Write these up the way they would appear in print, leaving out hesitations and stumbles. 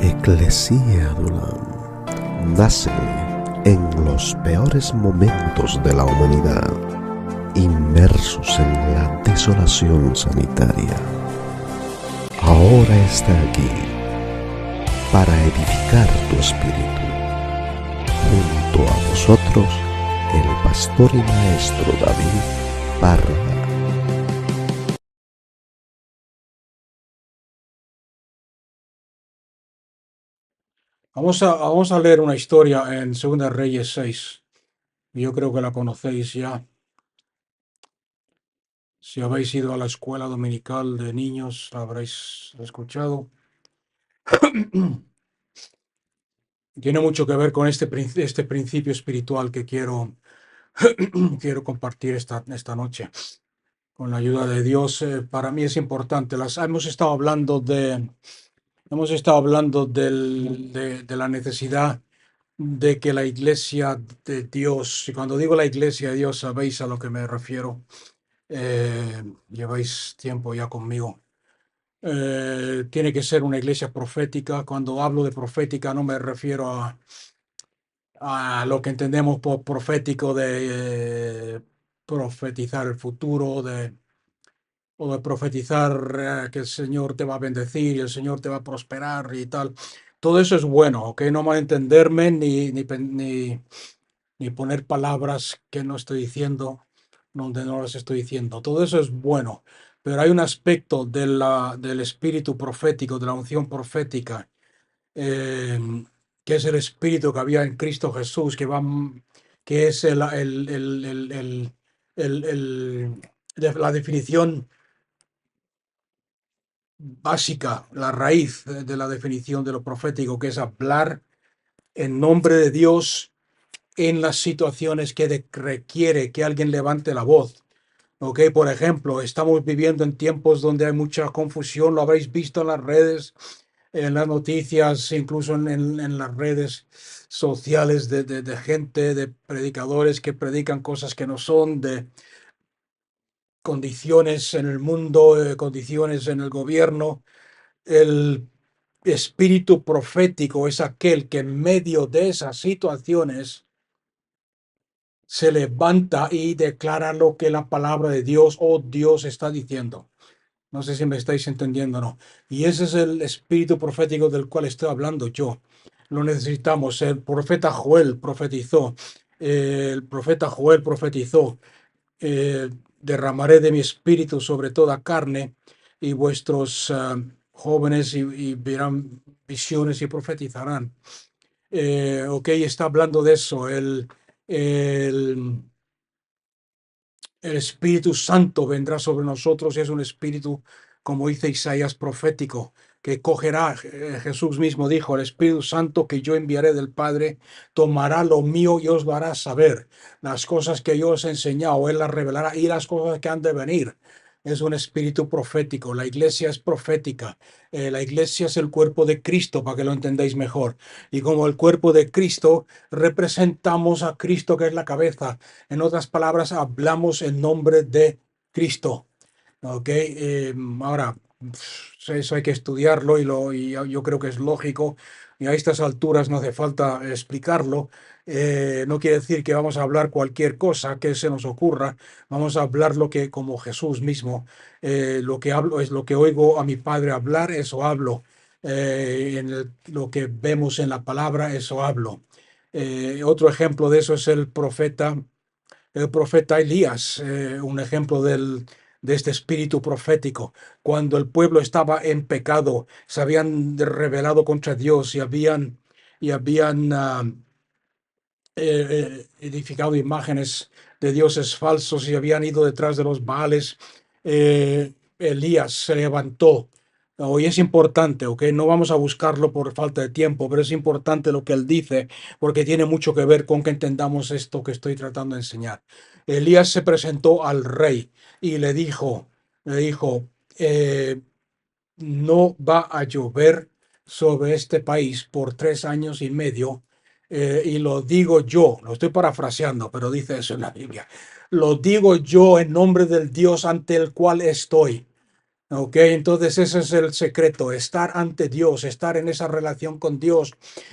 Eclesia Dulam nace en los peores momentos de la humanidad, inmersos en la desolación sanitaria. Ahora está aquí para edificar tu espíritu. Junto a vosotros, el pastor y maestro David Parra. Vamos a leer una historia en 2 Reyes 6. Yo creo que la conocéis ya. Si habéis ido a la escuela dominical de niños, la habréis escuchado. Tiene mucho que ver con este principio espiritual que quiero compartir esta noche. Con la ayuda de Dios, para mí es importante. Hemos estado hablando de la necesidad de que la iglesia de Dios, y cuando digo la iglesia de Dios, sabéis a lo que me refiero. Lleváis tiempo ya conmigo. Tiene que ser una iglesia profética. Cuando hablo de profética no me refiero a lo que entendemos por profético de profetizar el futuro, o de profetizar que el Señor te va a bendecir y el Señor te va a prosperar y tal. Todo eso es bueno, ¿ok? No malentenderme ni poner palabras que no estoy diciendo, donde no las estoy diciendo. Todo eso es bueno, pero hay un aspecto del espíritu profético, de la unción profética, eh, que es el espíritu que había en Cristo Jesús, que es la definición básica, la raíz de la definición de lo profético, que es hablar en nombre de Dios en las situaciones que requiere que alguien levante la voz. Ok, por ejemplo, estamos viviendo en tiempos donde hay mucha confusión, lo habréis visto en las redes, en las noticias, incluso en las redes sociales de gente, de predicadores que predican cosas que no son, de condiciones en el mundo, condiciones en el gobierno. El espíritu profético es aquel que en medio de esas situaciones se levanta y declara lo que la palabra de Dios o Dios está diciendo. No sé si me estáis entendiendo o no. Y ese es el espíritu profético del cual estoy hablando yo. Lo necesitamos. El profeta Joel profetizó. El profeta Joel profetizó. Derramaré de mi espíritu sobre toda carne y vuestros jóvenes y verán visiones y profetizarán. Ok, está hablando de eso. El Espíritu Santo vendrá sobre nosotros y es un espíritu, como dice Isaías, profético, que cogerá, Jesús mismo dijo, el Espíritu Santo que yo enviaré del Padre, tomará lo mío y os lo hará saber. Las cosas que yo os he enseñado, Él las revelará y las cosas que han de venir. Es un espíritu profético, la iglesia es profética, la iglesia es el cuerpo de Cristo, para que lo entendáis mejor. Y como el cuerpo de Cristo, representamos a Cristo que es la cabeza. En otras palabras, hablamos en nombre de Cristo. ¿Ok? Ahora, eso hay que estudiarlo y yo creo que es lógico. Y a estas alturas no hace falta explicarlo. No quiere decir que vamos a hablar cualquier cosa que se nos ocurra. Vamos a hablar lo que, como Jesús mismo, lo que hablo es lo que oigo a mi Padre hablar, eso hablo. Lo que vemos en la palabra, eso hablo. Otro ejemplo de eso es el profeta Elías, un ejemplo de este espíritu profético. Cuando el pueblo estaba en pecado, se habían rebelado contra Dios y habían edificado imágenes de dioses falsos y habían ido detrás de los Baales. Elías se levantó. Hoy es importante, ¿ok? No vamos a buscarlo por falta de tiempo, pero es importante lo que él dice, porque tiene mucho que ver con que entendamos esto que estoy tratando de enseñar. Elías se presentó al rey y le dijo, no va a llover sobre este país por 3 años y medio, y lo digo yo, lo estoy parafraseando, pero dice eso en la Biblia. Lo digo yo en nombre del Dios ante el cual estoy. Ok, entonces ese es el secreto, estar ante Dios, estar en esa relación con Dios,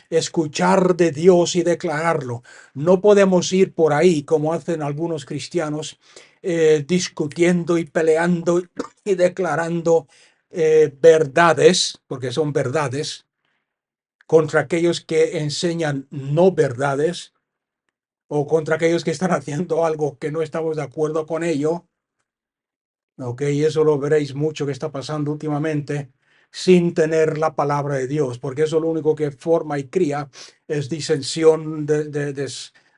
escuchar de Dios y declararlo. No podemos ir por ahí como hacen algunos cristianos, discutiendo y peleando y declarando verdades, porque son verdades, contra aquellos que enseñan no verdades o contra aquellos que están haciendo algo que no estamos de acuerdo con ello. Ok, y eso lo veréis mucho que está pasando últimamente sin tener la palabra de Dios, porque eso lo único que forma y cría es disensión,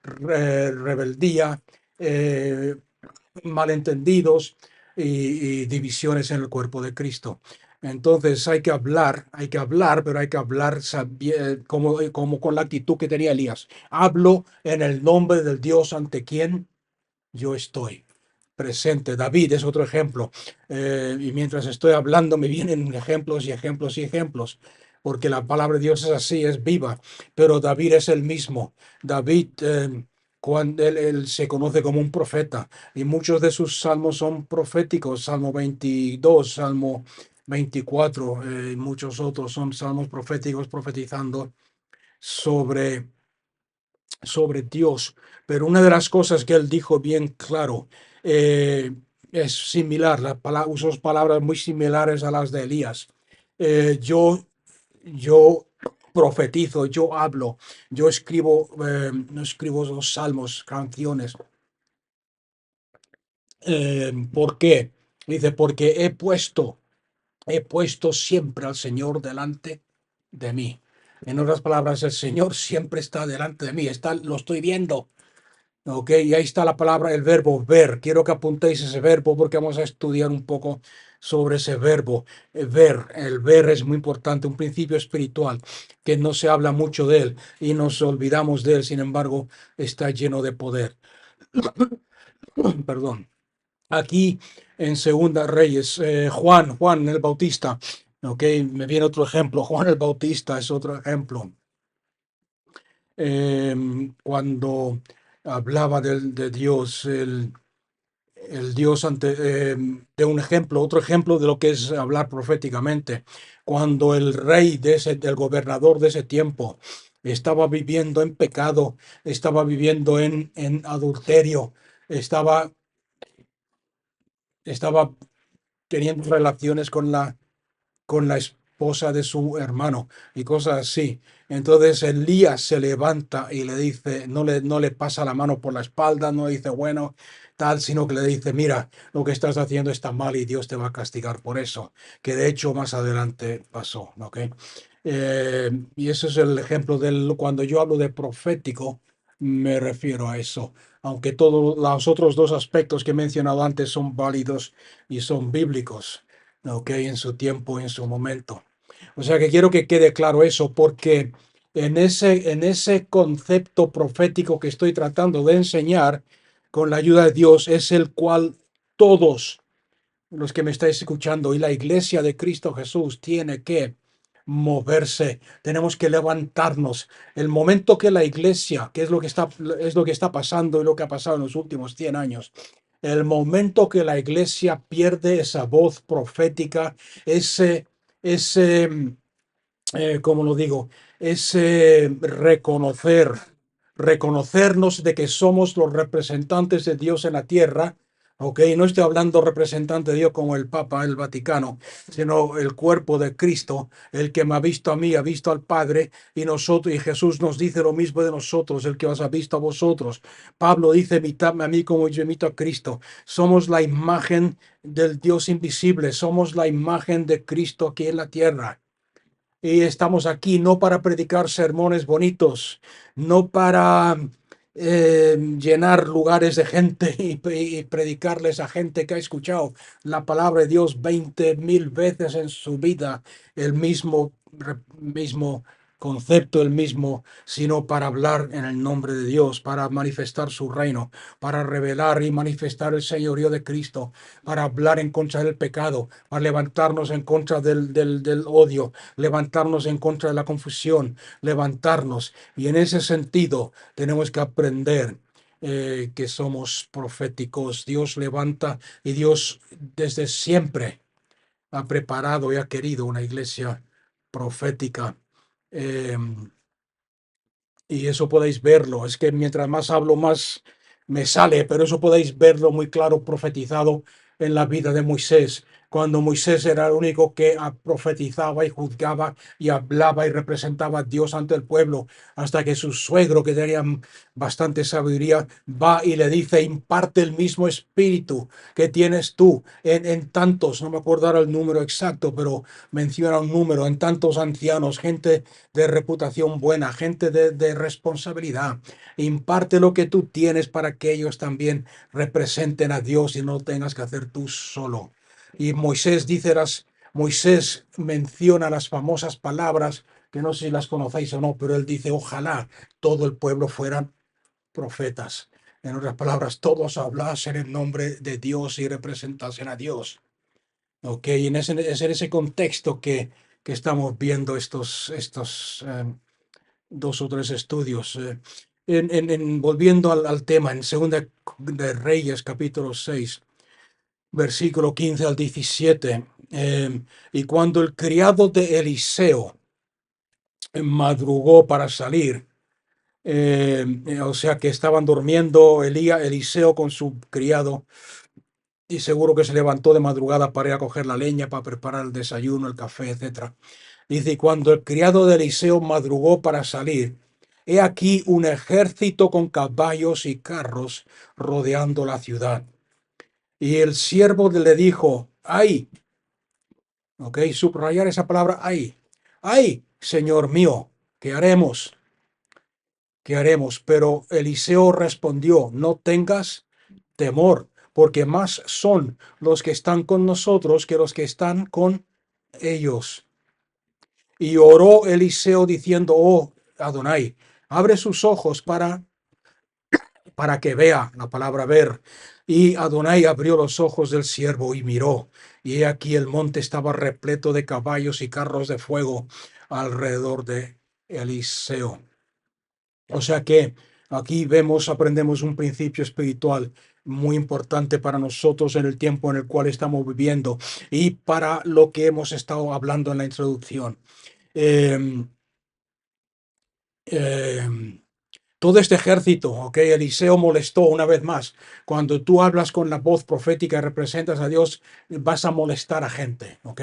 rebeldía, eh, malentendidos y divisiones en el cuerpo de Cristo. Entonces hay que hablar, pero hay que hablar como con la actitud que tenía Elías. Hablo en el nombre del Dios ante quien yo estoy presente. David es otro ejemplo. Y mientras estoy hablando me vienen ejemplos y ejemplos y ejemplos, porque la palabra de Dios es así, es viva. Pero David es el mismo. David, cuando él se conoce como un profeta, y muchos de sus salmos son proféticos. Salmo 22, Salmo 24, y muchos otros son salmos proféticos profetizando sobre Dios. Pero una de las cosas que él dijo bien claro, eh, es similar, usó palabras muy similares a las de Elías. Yo profetizo, yo hablo, yo escribo, no escribo los salmos, canciones. ¿Por qué? Dice, porque he puesto siempre al Señor delante de mí. En otras palabras, el Señor siempre está delante de mí, lo estoy viendo. Ok, y ahí está la palabra, el verbo ver. Quiero que apuntéis ese verbo porque vamos a estudiar un poco sobre ese verbo. Ver, el ver es muy importante, un principio espiritual que no se habla mucho de él y nos olvidamos de él, sin embargo, está lleno de poder. Perdón. Aquí en Segunda Reyes, Juan el Bautista. Ok, me viene otro ejemplo. Juan el Bautista es otro ejemplo. Cuando hablaba de Dios, el Dios de un ejemplo, otro ejemplo de lo que es hablar proféticamente. Cuando el rey del gobernador de ese tiempo estaba viviendo en pecado, estaba viviendo en adulterio, estaba, estaba teniendo relaciones con la esposa de su hermano y cosas así. Entonces Elías se levanta y le dice, no le pasa la mano por la espalda, no le dice, bueno, tal, sino que le dice, mira, lo que estás haciendo está mal y Dios te va a castigar por eso, que de hecho más adelante pasó, ¿ok? Y ese es el ejemplo cuando yo hablo de profético, me refiero a eso. Aunque todos los otros dos aspectos que he mencionado antes son válidos y son bíblicos, ¿ok? En su tiempo, en su momento. O sea que quiero que quede claro eso, porque en ese concepto profético que estoy tratando de enseñar, con la ayuda de Dios, es el cual todos los que me estáis escuchando y la iglesia de Cristo Jesús tiene que moverse, tenemos que levantarnos. El momento que la iglesia, que es lo que está pasando y lo que ha pasado en los últimos 100 años, el momento que la iglesia pierde esa voz profética, ese como lo digo, es reconocernos de que somos los representantes de Dios en la tierra. Ok, no estoy hablando representante de Dios como el Papa, el Vaticano, sino el cuerpo de Cristo, el que me ha visto a mí, ha visto al Padre, y Jesús nos dice lo mismo de nosotros, el que os ha visto a vosotros. Pablo dice, imitadme a mí como yo imito a Cristo. Somos la imagen del Dios invisible, somos la imagen de Cristo aquí en la tierra. Y estamos aquí no para predicar sermones bonitos, no para llenar lugares de gente y predicarles a gente que ha escuchado la palabra de Dios 20.000 veces en su vida, el mismo concepto, el mismo, sino para hablar en el nombre de Dios, para manifestar su reino, para revelar y manifestar el señorío de Cristo, para hablar en contra del pecado, para levantarnos en contra del odio, levantarnos en contra de la confusión, levantarnos. Y en ese sentido tenemos que aprender que somos proféticos. Dios levanta y Dios desde siempre. ha preparado y ha querido una iglesia profética. Eh, y eso podéis verlo. Es que mientras más hablo, más me sale, pero eso podéis verlo muy claro profetizado en la vida de Moisés. Cuando Moisés era el único que profetizaba y juzgaba y hablaba y representaba a Dios ante el pueblo, hasta que su suegro, que tenía bastante sabiduría, va y le dice: imparte el mismo espíritu que tienes tú en tantos, no me acuerdo ahora el número exacto, pero menciona un número, en tantos ancianos, gente de reputación buena, gente de responsabilidad. Imparte lo que tú tienes para que ellos también representen a Dios y no tengas que hacer tú solo. Y Moisés menciona las famosas palabras, que no sé si las conocéis o no, pero él dice: ojalá todo el pueblo fueran profetas. En otras palabras, todos hablasen en nombre de Dios y representasen a Dios. Ok, y es en ese contexto que estamos viendo estos 2 o 3 estudios. Volviendo al tema, en Segunda de Reyes, capítulo 6, versículo 15 al 17, y cuando el criado de Eliseo madrugó para salir, o sea que estaban durmiendo Eliseo con su criado, y seguro que se levantó de madrugada para ir a coger la leña, para preparar el desayuno, el café, etcétera. Dice: y cuando el criado de Eliseo madrugó para salir, he aquí un ejército con caballos y carros rodeando la ciudad. Y el siervo le dijo: ¡ay! Ok, subrayar esa palabra: ¡ay! ¡Ay, señor mío! ¿Qué haremos? ¿Qué haremos? Pero Eliseo respondió: no tengas temor, porque más son los que están con nosotros que los que están con ellos. Y oró Eliseo diciendo: oh Adonai, abre sus ojos para que vea, la palabra ver. Y Adonai abrió los ojos del siervo y miró, y he aquí el monte estaba repleto de caballos y carros de fuego alrededor de Eliseo. O sea que aquí aprendemos un principio espiritual muy importante para nosotros en el tiempo en el cual estamos viviendo y para lo que hemos estado hablando en la introducción. Eh, eh, Todo este ejército, ok, Eliseo molestó una vez más. Cuando tú hablas con la voz profética y representas a Dios, vas a molestar a gente, ok.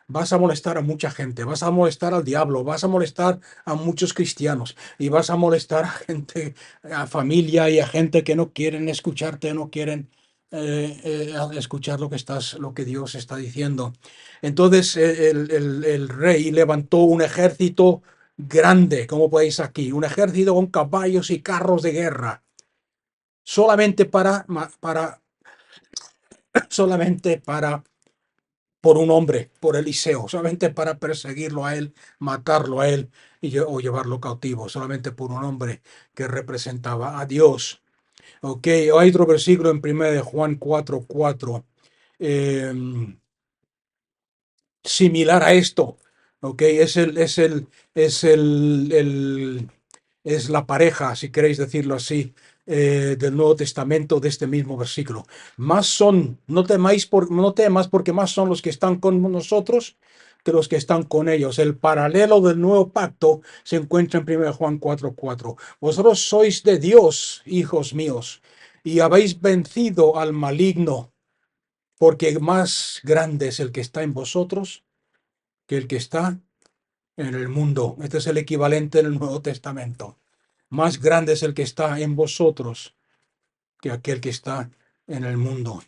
Vas a molestar a mucha gente, vas a molestar al diablo, vas a molestar a muchos cristianos y vas a molestar a gente, a familia y a gente que no quieren escucharte, no quieren escuchar lo que Dios está diciendo. Entonces el rey levantó un ejército grande, como podéis aquí, un ejército con caballos y carros de guerra, solamente solamente por un hombre, por Eliseo, solamente para perseguirlo a él, matarlo a él o llevarlo cautivo, solamente por un hombre que representaba a Dios. Ok, hay otro versículo en 1 de Juan 4:4. Similar a esto, ¿ok? Es la pareja, si queréis decirlo así, del Nuevo Testamento de este mismo versículo. Más son, no temas porque más son los que están con nosotros que los que están con ellos. El paralelo del nuevo pacto se encuentra en 1 Juan 4:4. Vosotros sois de Dios, hijos míos, y habéis vencido al maligno, porque más grande es el que está en vosotros que el que está en el mundo. Este es el equivalente en el Nuevo Testamento. Más grande es el que está en vosotros que aquel que está en el mundo.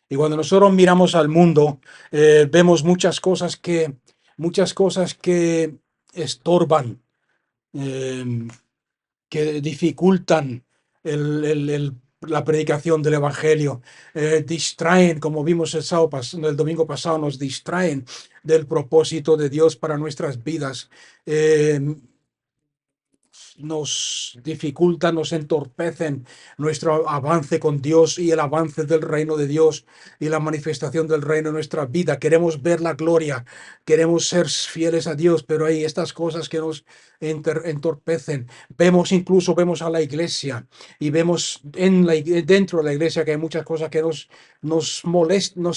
Y cuando nosotros miramos al mundo, vemos muchas cosas que estorban, eh, que dificultan la predicación del Evangelio, distraen, como vimos el domingo pasado, nos distraen del propósito de Dios para nuestras vidas. Eh, Nos dificultan, nos entorpecen nuestro avance con Dios y el avance del reino de Dios y la manifestación del reino en nuestra vida. Queremos ver la gloria, queremos ser fieles a Dios, pero hay estas cosas que nos entorpecen. Vemos a la iglesia y vemos dentro de la iglesia que hay muchas cosas que nos molestan,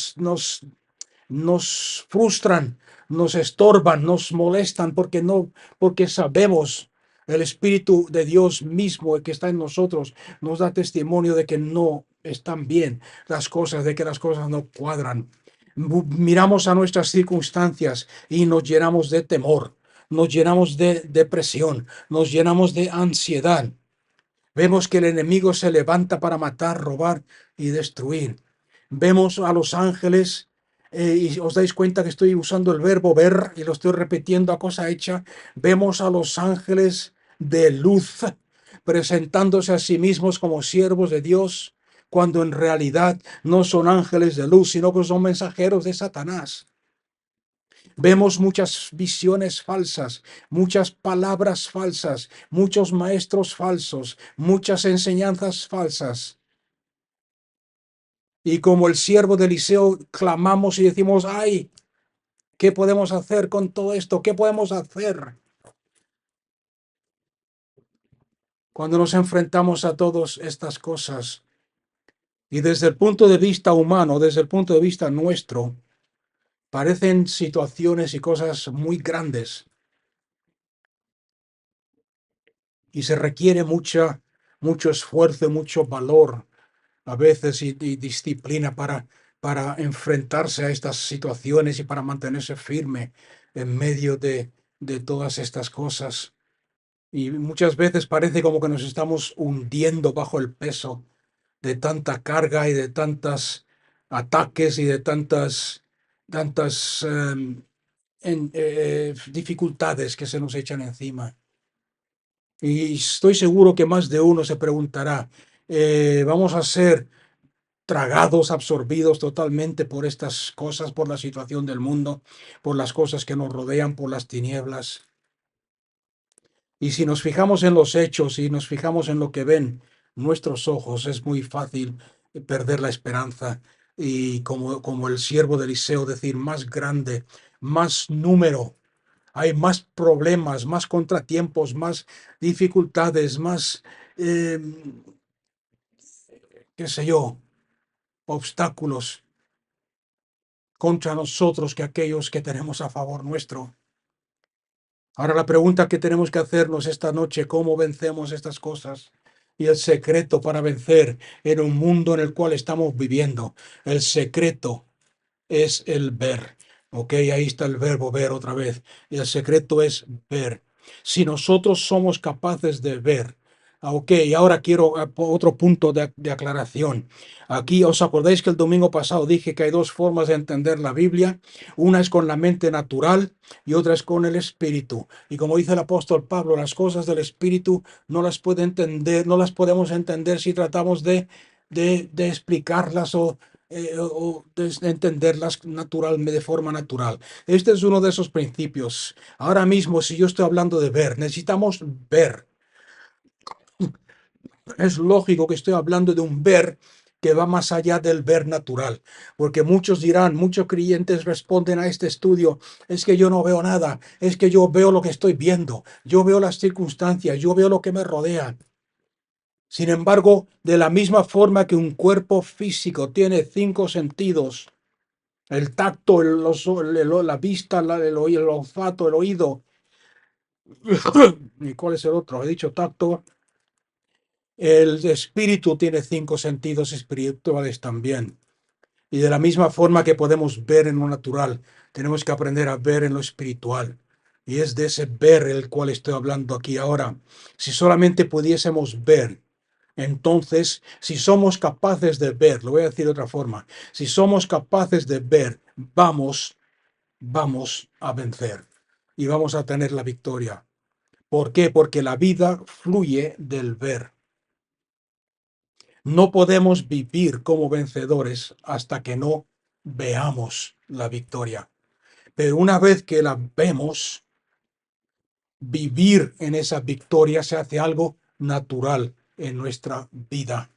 nos frustran, nos estorban, nos molestan porque sabemos el Espíritu de Dios mismo que está en nosotros nos da testimonio de que no están bien las cosas, de que las cosas no cuadran. Miramos a nuestras circunstancias y nos llenamos de temor, nos llenamos de depresión, nos llenamos de ansiedad. Vemos que el enemigo se levanta para matar, robar y destruir. Vemos a los ángeles, y os dais cuenta que estoy usando el verbo ver y lo estoy repitiendo a cosa hecha. Vemos a los ángeles de luz presentándose a sí mismos como siervos de Dios, cuando en realidad no son ángeles de luz, sino que son mensajeros de Satanás. Vemos muchas visiones falsas, muchas palabras falsas, muchos maestros falsos, muchas enseñanzas falsas. Y como el siervo de Eliseo, clamamos y decimos, ay, ¿qué podemos hacer con todo esto? ¿Qué podemos hacer? Cuando nos enfrentamos a todas estas cosas. Y desde el punto de vista humano, desde el punto de vista nuestro, parecen situaciones y cosas muy grandes. Y se requiere mucho esfuerzo, mucho valor a veces y disciplina para enfrentarse a estas situaciones y para mantenerse firme en medio de todas estas cosas. Y muchas veces parece como que nos estamos hundiendo bajo el peso de tanta carga y de tantos ataques y de tantas dificultades que se nos echan encima. Y estoy seguro que más de uno se preguntará, ¿vamos a ser tragados, absorbidos totalmente por estas cosas, por la situación del mundo, por las cosas que nos rodean, por las tinieblas? Y si nos fijamos en los hechos y nos fijamos en lo que ven nuestros ojos, es muy fácil perder la esperanza y como el siervo de Eliseo decir, más grande, más número, hay más problemas, más contratiempos, más dificultades, más, eh, qué sé yo, obstáculos contra nosotros que aquellos que tenemos a favor nuestro. Ahora la pregunta que tenemos que hacernos esta noche, ¿cómo vencemos estas cosas? Y el secreto para vencer en un mundo en el cual estamos viviendo, el secreto es el ver. Ok, ahí está el verbo ver otra vez. Y el secreto es ver. Si nosotros somos capaces de ver. Ok, ahora quiero otro punto de aclaración. Aquí os acordáis que el domingo pasado dije que hay dos formas de entender la Biblia. Una es con la mente natural y otra es con el espíritu. Y como dice el apóstol Pablo, las cosas del espíritu no las puede entender, no las podemos entender si tratamos de explicarlas o de entenderlas de forma natural. Este es uno de esos principios. Ahora mismo, si yo estoy hablando de ver, necesitamos ver. Es lógico que estoy hablando de un ver que va más allá del ver natural, porque muchos dirán, muchos creyentes responden a este estudio, es que yo no veo nada, es que yo veo lo que estoy viendo, yo veo las circunstancias, yo veo lo que me rodea. Sin embargo, de la misma forma que un cuerpo físico tiene 5 sentidos, el tacto, la vista, el olfato, el oído. ¿Y cuál es el otro? He dicho tacto. El espíritu tiene 5 sentidos espirituales también. Y de la misma forma que podemos ver en lo natural, tenemos que aprender a ver en lo espiritual. Y es de ese ver el cual estoy hablando aquí ahora. Si solamente pudiésemos ver, entonces, si somos capaces de ver, lo voy a decir de otra forma, si somos capaces de ver, vamos a vencer y vamos a tener la victoria. ¿Por qué? Porque la vida fluye del ver. No podemos vivir como vencedores hasta que no veamos la victoria. Pero una vez que la vemos, vivir en esa victoria se hace algo natural en nuestra vida.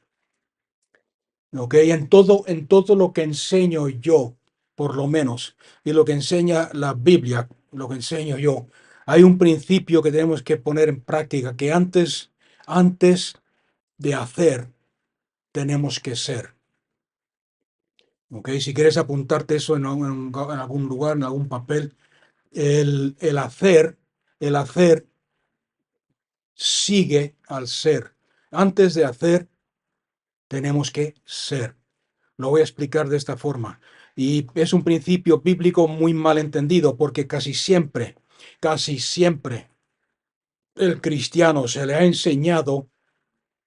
¿Ok? En todo lo que enseño yo, por lo menos, y lo que enseña la Biblia, lo que enseño yo, hay un principio que tenemos que poner en práctica, que antes de hacer, tenemos que ser. ¿Ok? Si quieres apuntarte eso en algún lugar, en algún papel, el hacer, el hacer sigue al ser. Antes de hacer, tenemos que ser. Lo voy a explicar de esta forma. Y es un principio bíblico muy mal entendido porque casi siempre el cristiano se le ha enseñado,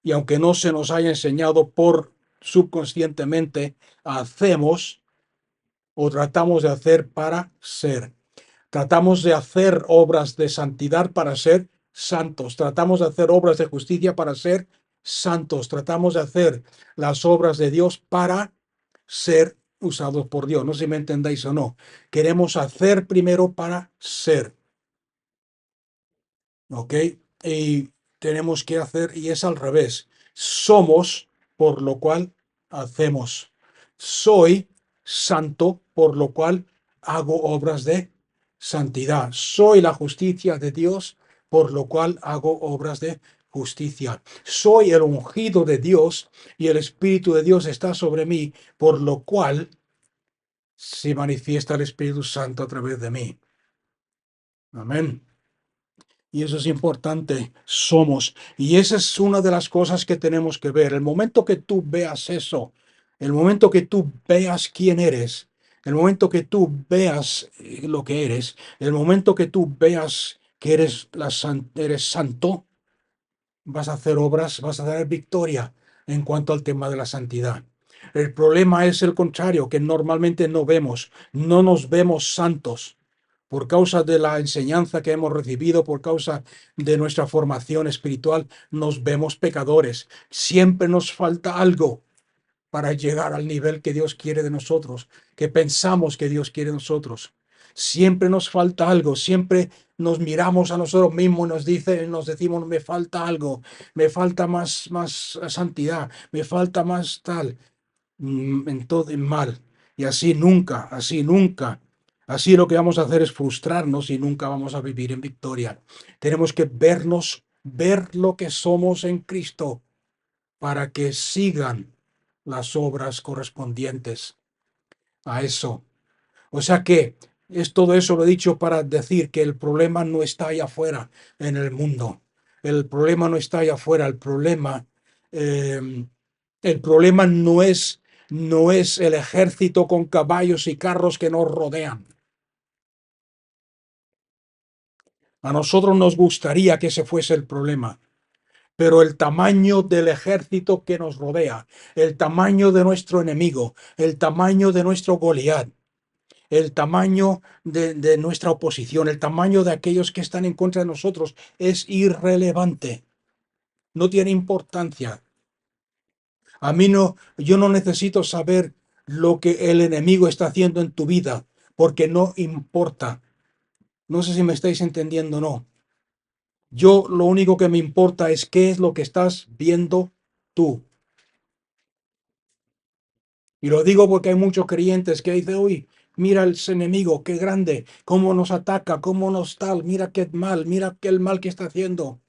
y aunque no se nos haya enseñado por subconscientemente, hacemos o tratamos de hacer para ser. Tratamos de hacer obras de santidad para ser santos. Tratamos de hacer obras de justicia para ser santos. Tratamos de hacer las obras de Dios para ser usados por Dios. No sé si me entendáis o no. Queremos hacer primero para ser. ¿Ok? Y tenemos que hacer, y es al revés. Somos, por lo cual hacemos. Soy santo, por lo cual hago obras de santidad. Soy la justicia de Dios, por lo cual hago obras de justicia. Soy el ungido de Dios y el Espíritu de Dios está sobre mí, por lo cual se manifiesta el Espíritu Santo a través de mí. Amén. Y eso es importante, somos. Y esa es una de las cosas que tenemos que ver. El momento que tú veas eso, el momento que tú veas quién eres, el momento que tú veas lo que eres, el momento que tú veas que eres santo, vas a hacer obras, vas a dar victoria en cuanto al tema de la santidad. El problema es el contrario, que normalmente no nos vemos santos por causa de la enseñanza que hemos recibido, por causa de nuestra formación espiritual, nos vemos pecadores. Siempre nos falta algo para llegar al nivel que Dios quiere de nosotros, que pensamos que Dios quiere de nosotros. Siempre nos falta algo, siempre nos miramos a nosotros mismos y nos decimos, me falta algo, me falta más santidad, me falta más tal, en todo en mal. Y así nunca, así nunca. Así lo que vamos a hacer es frustrarnos y nunca vamos a vivir en victoria. Tenemos que vernos, ver lo que somos en Cristo para que sigan las obras correspondientes a eso. O sea que es todo eso lo he dicho para decir que el problema no está allá afuera en el mundo. El problema no está allá afuera. Eh, el problema no es el ejército con caballos y carros que nos rodean. A nosotros nos gustaría que ese fuese el problema. Pero el tamaño del ejército que nos rodea, el tamaño de nuestro enemigo, el tamaño de nuestro Goliat, el tamaño de nuestra oposición, el tamaño de aquellos que están en contra de nosotros es irrelevante, no tiene importancia. A mí no, yo no necesito saber lo que el enemigo está haciendo en tu vida, porque no importa. No sé si me estáis entendiendo o no. Yo lo único que me importa es qué es lo que estás viendo tú. Y lo digo porque hay muchos creyentes que dicen, uy, mira el enemigo, qué grande, cómo nos ataca, cómo nos tal, mira qué el mal que está haciendo.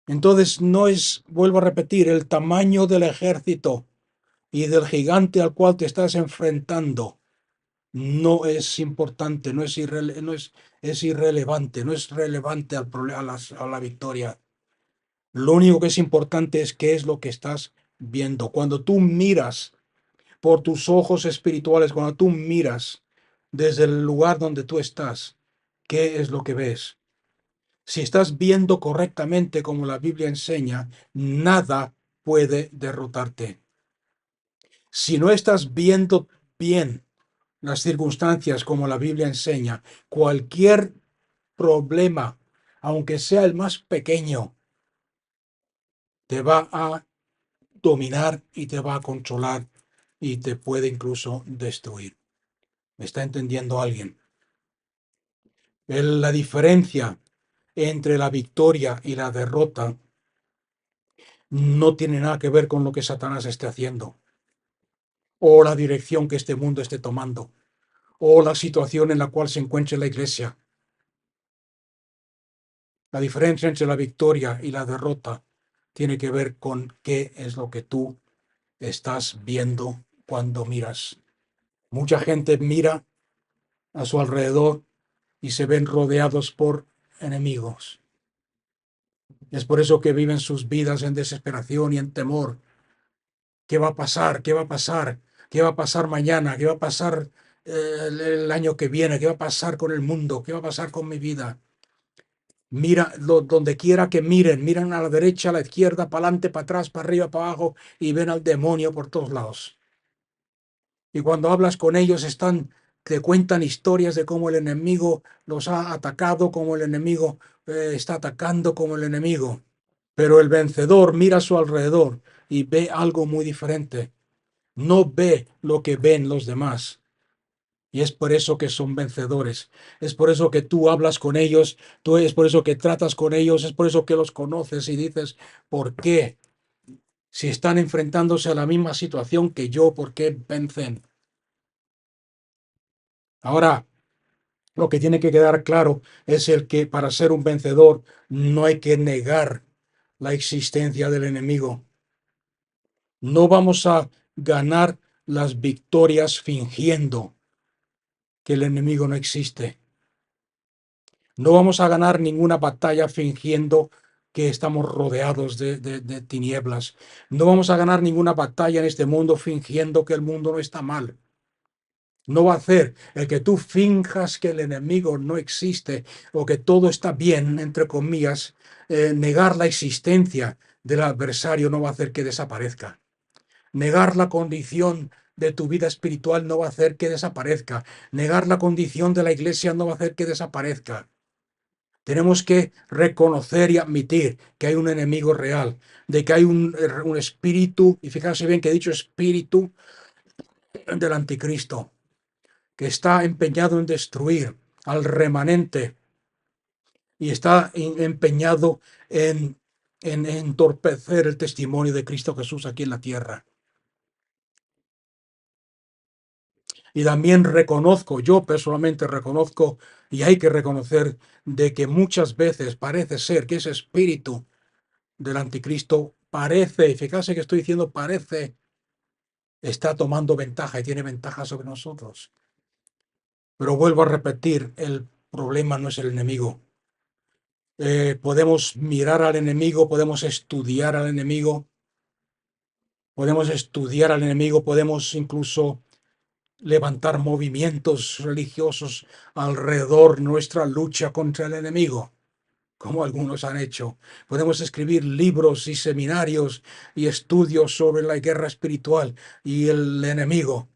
Entonces no es, vuelvo a repetir, el tamaño del ejército y del gigante al cual te estás enfrentando no es importante, es irrelevante, no es relevante a la victoria. Lo único que es importante es qué es lo que estás viendo. Cuando tú miras por tus ojos espirituales, cuando tú miras desde el lugar donde tú estás, ¿qué es lo que ves? Si estás viendo correctamente como la Biblia enseña, nada puede derrotarte. Si no estás viendo bien las circunstancias como la Biblia enseña, cualquier problema, aunque sea el más pequeño, te va a dominar y te va a controlar y te puede incluso destruir. ¿Me está entendiendo alguien? La diferencia entre la victoria y la derrota no tiene nada que ver con lo que Satanás esté haciendo, o la dirección que este mundo esté tomando, o la situación en la cual se encuentre la iglesia. La diferencia entre la victoria y la derrota tiene que ver con qué es lo que tú estás viendo cuando miras. Mucha gente mira a su alrededor y se ven rodeados por enemigos. Es por eso que viven sus vidas en desesperación y en temor. ¿Qué va a pasar? ¿Qué va a pasar? ¿Qué va a pasar mañana? ¿Qué va a pasar el año que viene? ¿Qué va a pasar con el mundo? ¿Qué va a pasar con mi vida? Mira, donde quiera que miren, miran a la derecha, a la izquierda, para adelante, para atrás, para arriba, para abajo, y ven al demonio por todos lados. Y cuando hablas con ellos, te cuentan historias de cómo el enemigo los ha atacado, cómo el enemigo está atacando como el enemigo. Pero el vencedor mira a su alrededor y ve algo muy diferente. No ve lo que ven los demás. Y es por eso que son vencedores. Es por eso que tú hablas con ellos, es por eso que tratas con ellos, es por eso que los conoces y dices, ¿por qué? Si están enfrentándose a la misma situación que yo, ¿por qué vencen? Ahora, lo que tiene que quedar claro es el que para ser un vencedor no hay que negar la existencia del enemigo. No vamos a ganar las victorias fingiendo que el enemigo no existe. No vamos a ganar ninguna batalla fingiendo que estamos rodeados de tinieblas. No vamos a ganar ninguna batalla en este mundo fingiendo que el mundo no está mal. No va a hacer el que tú finjas que el enemigo no existe o que todo está bien, entre comillas, negar la existencia del adversario no va a hacer que desaparezca. Negar la condición de tu vida espiritual no va a hacer que desaparezca. Negar la condición de la iglesia no va a hacer que desaparezca. Tenemos que reconocer y admitir que hay un enemigo real, de que hay un espíritu, y fíjense bien que he dicho espíritu del anticristo, que está empeñado en destruir al remanente y está empeñado en entorpecer el testimonio de Cristo Jesús aquí en la tierra. Y también reconozco, yo personalmente reconozco, y hay que reconocer, de que muchas veces parece ser que ese espíritu del anticristo parece, y fíjate que estoy diciendo parece, está tomando ventaja y tiene ventaja sobre nosotros. Pero vuelvo a repetir, el problema no es el enemigo. Podemos mirar al enemigo, podemos estudiar al enemigo, podemos incluso levantar movimientos religiosos alrededor de nuestra lucha contra el enemigo, como algunos han hecho. Podemos escribir libros y seminarios y estudios sobre la guerra espiritual y el enemigo.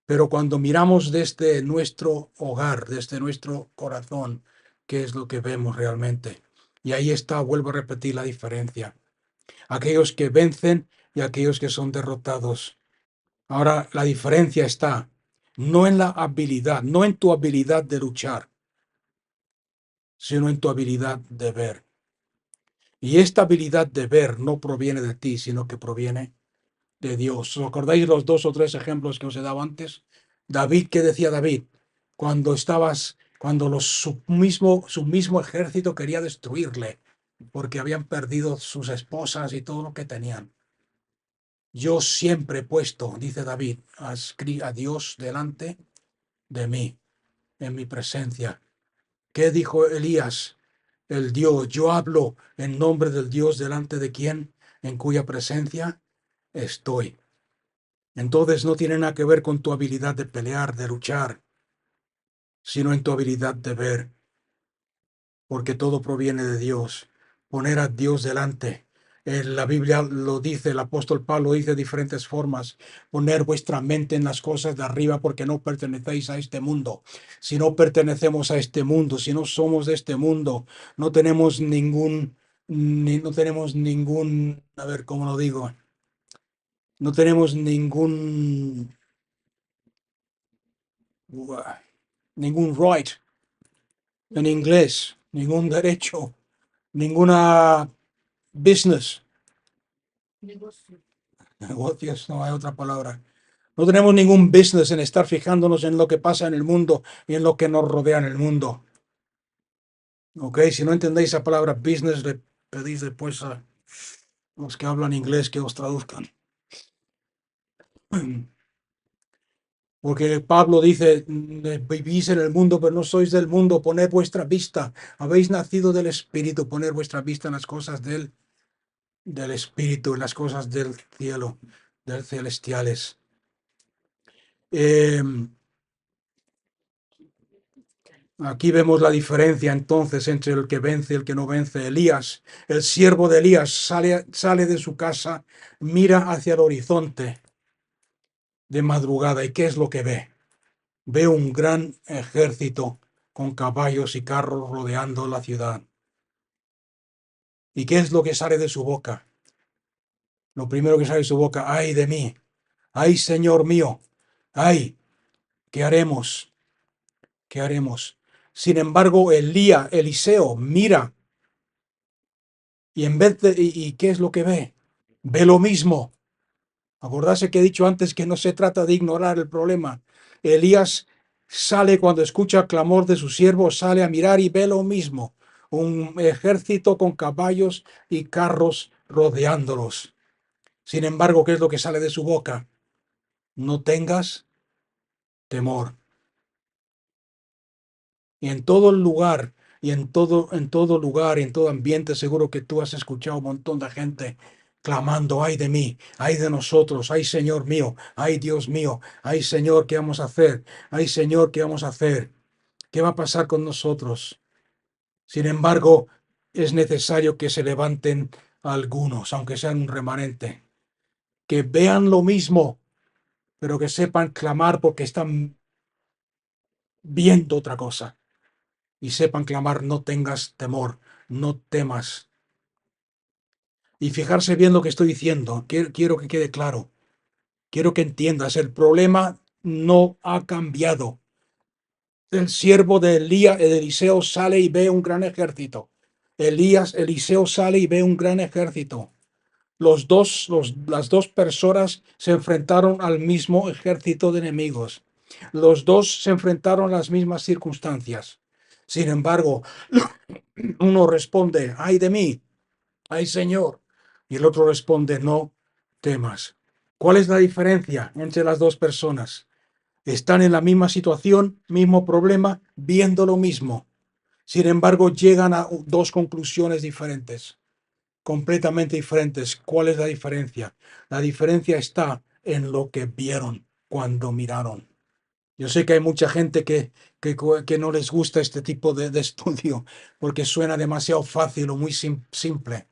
Pero cuando miramos desde nuestro hogar, desde nuestro corazón, ¿qué es lo que vemos realmente? Y ahí está, vuelvo a repetir la diferencia. Aquellos que vencen y aquellos que son derrotados. Ahora, la diferencia está no en la habilidad, no en tu habilidad de luchar, sino en tu habilidad de ver. Y esta habilidad de ver no proviene de ti, sino que proviene de Dios. ¿Os acordáis los dos o tres ejemplos que os he dado antes? David, ¿qué decía David? Cuando su mismo ejército quería destruirle, porque habían perdido sus esposas y todo lo que tenían. Yo siempre he puesto, dice David, a Dios delante de mí, en mi presencia. ¿Qué dijo Elías? El Dios, yo hablo en nombre del Dios delante de quien, en cuya presencia estoy. Entonces no tiene nada que ver con tu habilidad de pelear, de luchar, sino en tu habilidad de ver, porque todo proviene de Dios. Poner a Dios delante. La Biblia lo dice, el apóstol Pablo dice de diferentes formas, poner vuestra mente en las cosas de arriba porque no pertenecéis a este mundo. Si no pertenecemos a este mundo, si no somos de este mundo, no tenemos a ver, ¿cómo lo digo? No tenemos ningún right en inglés, ningún derecho, ninguna business. Negocios, no hay otra palabra. No tenemos ningún business en estar fijándonos en lo que pasa en el mundo y en lo que nos rodea en el mundo. Ok, si no entendéis la palabra business, le pedís después a los que hablan inglés que os traduzcan. Porque Pablo dice, vivís en el mundo, pero no sois del mundo, poned vuestra vista, habéis nacido del Espíritu, poner vuestra vista en las cosas del Espíritu, en las cosas del cielo, del celestiales. Eh, Aquí vemos la diferencia entonces entre el que vence y el que no vence. Elías, el siervo de Elías, sale de su casa, mira hacia el horizonte de madrugada. ¿Y qué es lo que ve? Ve un gran ejército con caballos y carros rodeando la ciudad. ¿Y qué es lo que sale de su boca? Lo primero que sale de su boca, ay de mí, ay Señor mío, ay, ¿qué haremos? ¿Qué haremos? Sin embargo, Eliseo, mira, y en vez de, ¿y qué es lo que ve? Ve lo mismo. Acordarse que he dicho antes que no se trata de ignorar el problema. Elías sale cuando escucha el clamor de su siervo, sale a mirar y ve lo mismo. Un ejército con caballos y carros rodeándolos. Sin embargo, ¿qué es lo que sale de su boca? No tengas temor. Y en todo lugar, en todo lugar, en todo ambiente, seguro que tú has escuchado un montón de gente clamando, ay de mí, ay de nosotros, ay Señor mío, ay Dios mío, ay Señor, ¿qué vamos a hacer? Ay Señor, ¿qué vamos a hacer? ¿Qué va a pasar con nosotros? Sin embargo, es necesario que se levanten algunos, aunque sean un remanente, que vean lo mismo, pero que sepan clamar porque están viendo otra cosa. Y sepan clamar, no tengas temor, no temas. Y fijarse bien lo que estoy diciendo. Quiero que quede claro. Quiero que entiendas, el problema no ha cambiado. El siervo de Eliseo sale y ve un gran ejército. Eliseo sale y ve un gran ejército. Las dos personas se enfrentaron al mismo ejército de enemigos. Los dos se enfrentaron a las mismas circunstancias. Sin embargo, uno responde, ay de mí, ay Señor. Y el otro responde, no temas. ¿Cuál es la diferencia entre las dos personas? Están en la misma situación, mismo problema, viendo lo mismo. Sin embargo, llegan a dos conclusiones diferentes, completamente diferentes. ¿Cuál es la diferencia? La diferencia está en lo que vieron cuando miraron. Yo sé que hay mucha gente que no les gusta este tipo de estudio porque suena demasiado fácil o muy simple.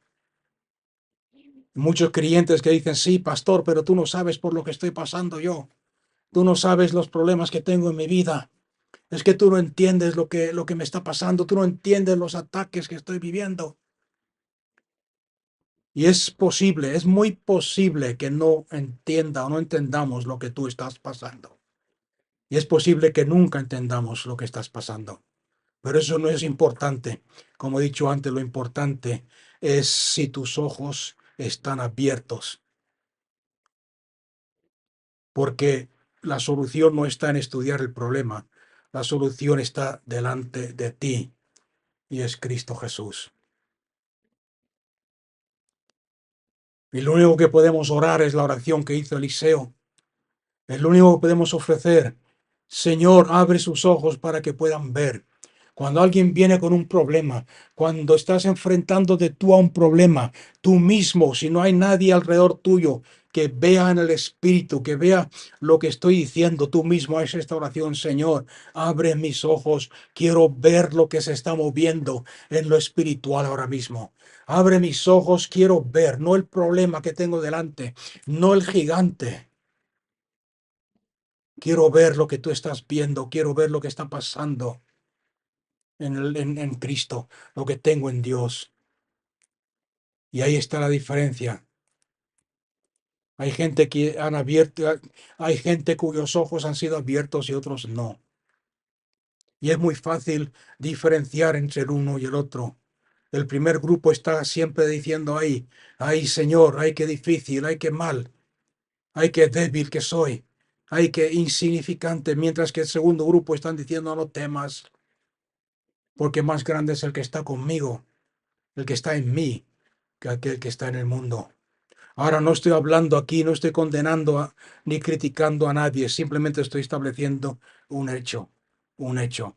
Muchos creyentes que dicen, sí, pastor, pero tú no sabes por lo que estoy pasando yo. Tú no sabes los problemas que tengo en mi vida. Es que tú no entiendes lo que me está pasando. Tú no entiendes los ataques que estoy viviendo. Y es posible, es muy posible que no entienda o no entendamos lo que tú estás pasando. Y es posible que nunca entendamos lo que estás pasando. Pero eso no es importante. Como he dicho antes, lo importante es si tus ojos están abiertos. Porque la solución no está en estudiar el problema. La solución está delante de ti y es Cristo Jesús. Y lo único que podemos orar es la oración que hizo Eliseo. Es lo único que podemos ofrecer. Señor, abre sus ojos para que puedan ver. Cuando alguien viene con un problema, cuando estás enfrentándote tú a un problema, tú mismo, si no hay nadie alrededor tuyo que vea en el Espíritu, que vea lo que estoy diciendo, tú mismo haces esta oración, Señor, abre mis ojos, quiero ver lo que se está moviendo en lo espiritual ahora mismo. Abre mis ojos, quiero ver, no el problema que tengo delante, no el gigante. Quiero ver lo que tú estás viendo, quiero ver lo que está pasando en Cristo, lo que tengo en Dios. Y ahí está la diferencia. Hay gente que han abierto, hay gente cuyos ojos han sido abiertos y otros no. Y es muy fácil diferenciar entre el uno y el otro. El primer grupo está siempre diciendo ahí, ay Señor, ay qué difícil, ay qué mal, ay qué débil que soy, ay qué insignificante, mientras que el segundo grupo están diciendo no temas, porque más grande es el que está conmigo, el que está en mí, que aquel que está en el mundo. Ahora no estoy hablando aquí, no estoy condenando ni criticando a nadie, simplemente estoy estableciendo un hecho, un hecho.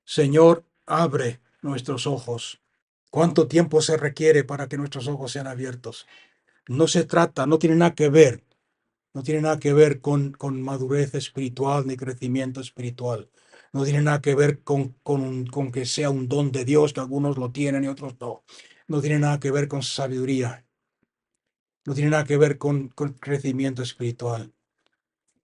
Señor, abre nuestros ojos. ¿Cuánto tiempo se requiere para que nuestros ojos sean abiertos? No se trata, no tiene nada que ver, no tiene nada que ver con madurez espiritual ni crecimiento espiritual. No tiene nada que ver con que sea un don de Dios, que algunos lo tienen y otros no. No tiene nada que ver con sabiduría. No tiene nada que ver con crecimiento espiritual.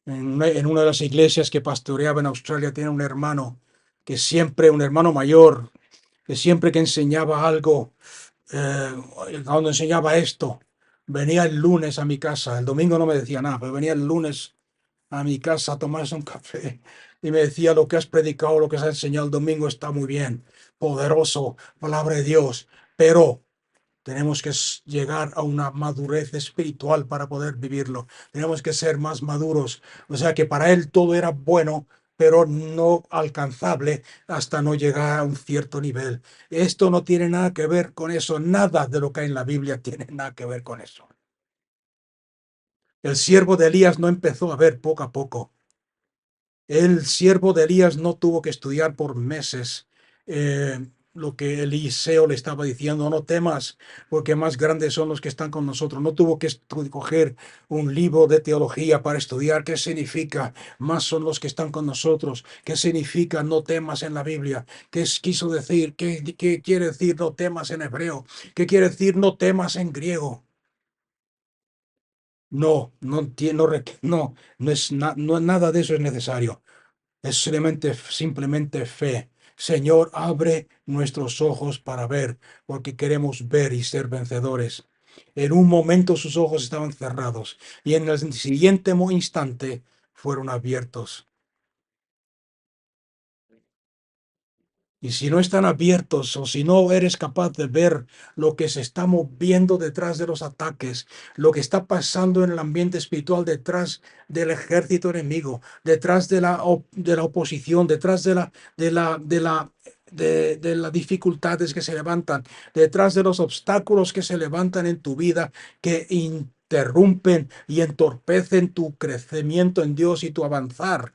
En una de las iglesias que pastoreaba en Australia, tiene un hermano que siempre, un hermano mayor, que siempre que enseñaba algo, eh, cuando enseñaba esto, venía el lunes a mi casa. El domingo no me decía nada, pero venía el lunes a mi casa a tomarse un café y me decía: lo que has predicado, lo que has enseñado el domingo está muy bien, poderoso, palabra de Dios, pero tenemos que llegar a una madurez espiritual para poder vivirlo. Tenemos que ser más maduros. O sea que para él todo era bueno, pero no alcanzable hasta no llegar a un cierto nivel. Esto no tiene nada que ver con eso. Nada de lo que hay en la Biblia tiene nada que ver con eso. El siervo de Elías no empezó a ver poco a poco. El siervo de Elías no tuvo que estudiar por meses lo que Eliseo le estaba diciendo: no temas, porque más grandes son los que están con nosotros. No tuvo que coger un libro de teología para estudiar qué significa más son los que están con nosotros, qué significa no temas en la Biblia, qué quiso decir, qué quiere decir no temas en hebreo, qué quiere decir no temas en griego. No, no, nada de eso es necesario. Es simplemente fe. Señor, abre nuestros ojos para ver, porque queremos ver y ser vencedores. En un momento sus ojos estaban cerrados y en el siguiente instante fueron abiertos. Y si no están abiertos o si no eres capaz de ver lo que se está moviendo detrás de los ataques, lo que está pasando en el ambiente espiritual detrás del ejército enemigo, detrás de la oposición, detrás de las dificultades que se levantan, detrás de los obstáculos que se levantan en tu vida, que interrumpen y entorpecen tu crecimiento en Dios y tu avanzar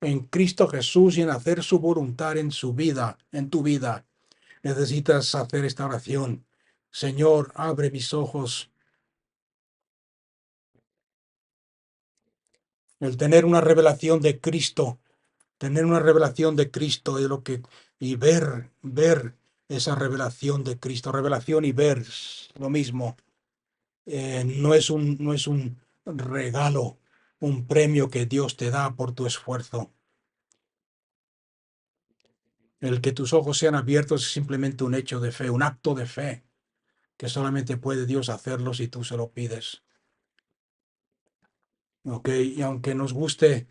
en Cristo Jesús y en hacer su voluntad en su vida, en tu vida. Necesitas hacer esta oración. Señor, abre mis ojos. El tener una revelación de Cristo, tener una revelación de Cristo y y ver esa revelación de Cristo, revelación y ver lo mismo. No es un regalo, un premio que Dios te da por tu esfuerzo. El que tus ojos sean abiertos es simplemente un hecho de fe, un acto de fe, que solamente puede Dios hacerlo si tú se lo pides. ¿Ok? Y aunque nos guste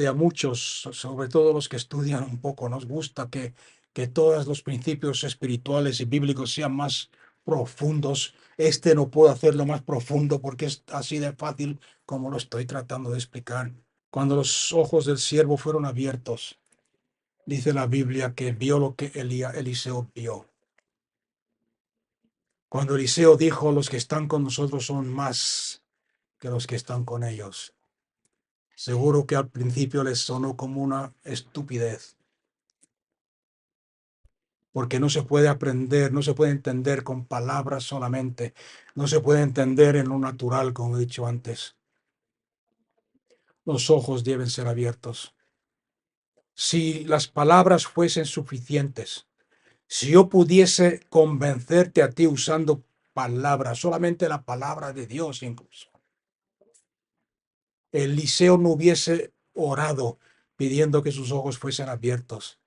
a muchos, sobre todo los que estudian un poco, nos gusta que todos los principios espirituales y bíblicos sean más profundos. Este no puedo hacerlo más profundo porque es así de fácil como lo estoy tratando de explicar. Cuando los ojos del siervo fueron abiertos, dice la Biblia que vio lo que Eliseo vio. Cuando Eliseo dijo: los que están con nosotros son más que los que están con ellos. Seguro que al principio les sonó como una estupidez, porque no se puede aprender, no se puede entender con palabras solamente, no se puede entender en lo natural, como he dicho antes. Los ojos deben ser abiertos. Si las palabras fuesen suficientes, si yo pudiese convencerte a ti usando palabras, solamente la palabra de Dios incluso, Eliseo no hubiese orado pidiendo que sus ojos fuesen abiertos.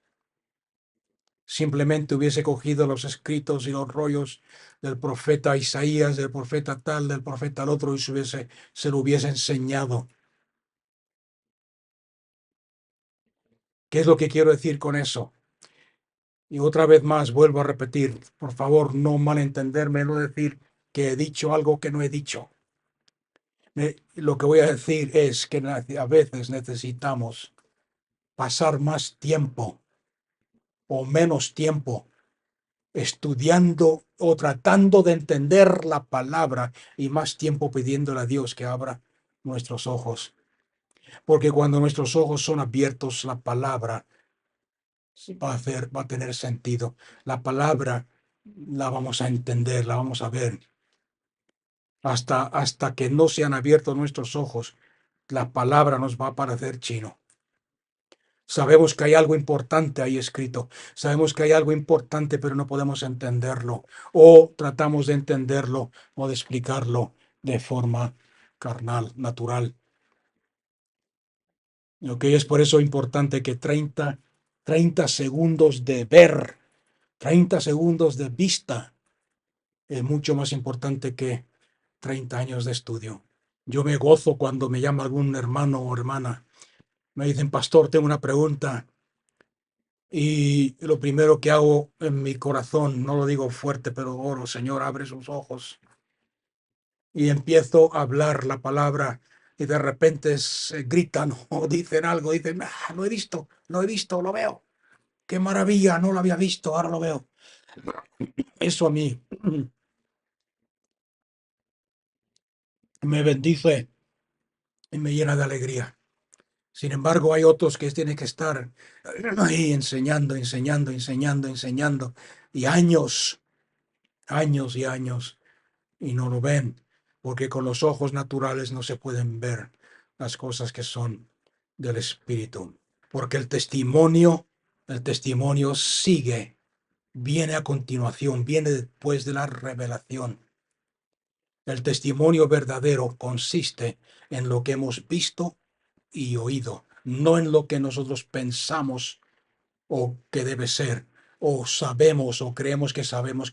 Simplemente hubiese cogido los escritos y los rollos del profeta Isaías, del profeta tal, del profeta al otro, y se lo hubiese enseñado. ¿Qué es lo que quiero decir con eso? Y otra vez más vuelvo a repetir, por favor, no malentenderme, no decir que he dicho algo que no he dicho. Lo que voy a decir es que a veces necesitamos pasar más tiempo o menos tiempo estudiando o tratando de entender la palabra y más tiempo pidiéndole a Dios que abra nuestros ojos. Porque cuando nuestros ojos son abiertos, la palabra va a tener sentido. La palabra la vamos a entender, la vamos a ver. Hasta que no se han abierto nuestros ojos, la palabra nos va a parecer chino. Sabemos que hay algo importante ahí escrito. Sabemos que hay algo importante, pero no podemos entenderlo. O tratamos de entenderlo o de explicarlo de forma carnal, natural. Lo que es por eso importante que 30 segundos de ver, 30 segundos de vista, es mucho más importante que 30 años de estudio. Yo me gozo cuando me llama algún hermano o hermana. Me dicen, pastor, tengo una pregunta. Y lo primero que hago en mi corazón, no lo digo fuerte, pero oro, Señor, abre sus ojos. Y empiezo a hablar la palabra y de repente se gritan o dicen algo, dicen, lo he visto, lo veo. Qué maravilla, no lo había visto, ahora lo veo. Eso a mí me bendice y me llena de alegría. Sin embargo, hay otros que tienen que estar ahí enseñando, enseñando, enseñando, enseñando, y años, años y años, y no lo ven, porque con los ojos naturales no se pueden ver las cosas que son del Espíritu. Porque el testimonio sigue, viene a continuación, viene después de la revelación. El testimonio verdadero consiste en lo que hemos visto y oído, no en lo que nosotros pensamos o que debe ser, o sabemos o creemos que sabemos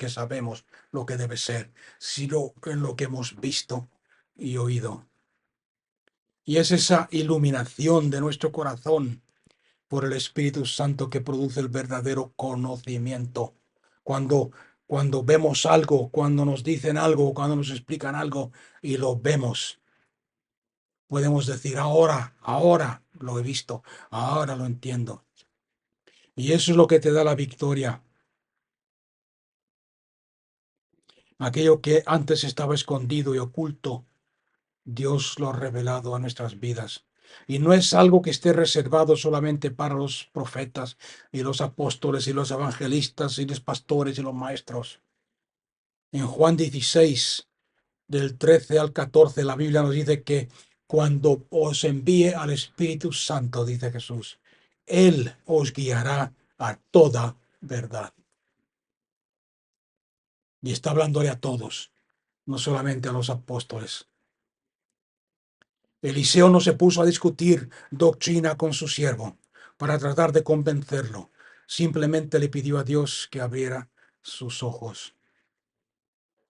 lo que debe ser, sino en lo que hemos visto y oído. Y es esa iluminación de nuestro corazón por el Espíritu Santo que produce el verdadero conocimiento. Cuando, cuando vemos algo, cuando nos dicen algo, cuando nos explican algo y lo vemos, podemos decir, ahora lo he visto, ahora lo entiendo. Y eso es lo que te da la victoria. Aquello que antes estaba escondido y oculto, Dios lo ha revelado a nuestras vidas. Y no es algo que esté reservado solamente para los profetas y los apóstoles y los evangelistas y los pastores y los maestros. En Juan 16, del 13 al 14, la Biblia nos dice que cuando os envíe al Espíritu Santo, dice Jesús, Él os guiará a toda verdad. Y está hablándole a todos, no solamente a los apóstoles. Eliseo no se puso a discutir doctrina con su siervo para tratar de convencerlo. Simplemente le pidió a Dios que abriera sus ojos.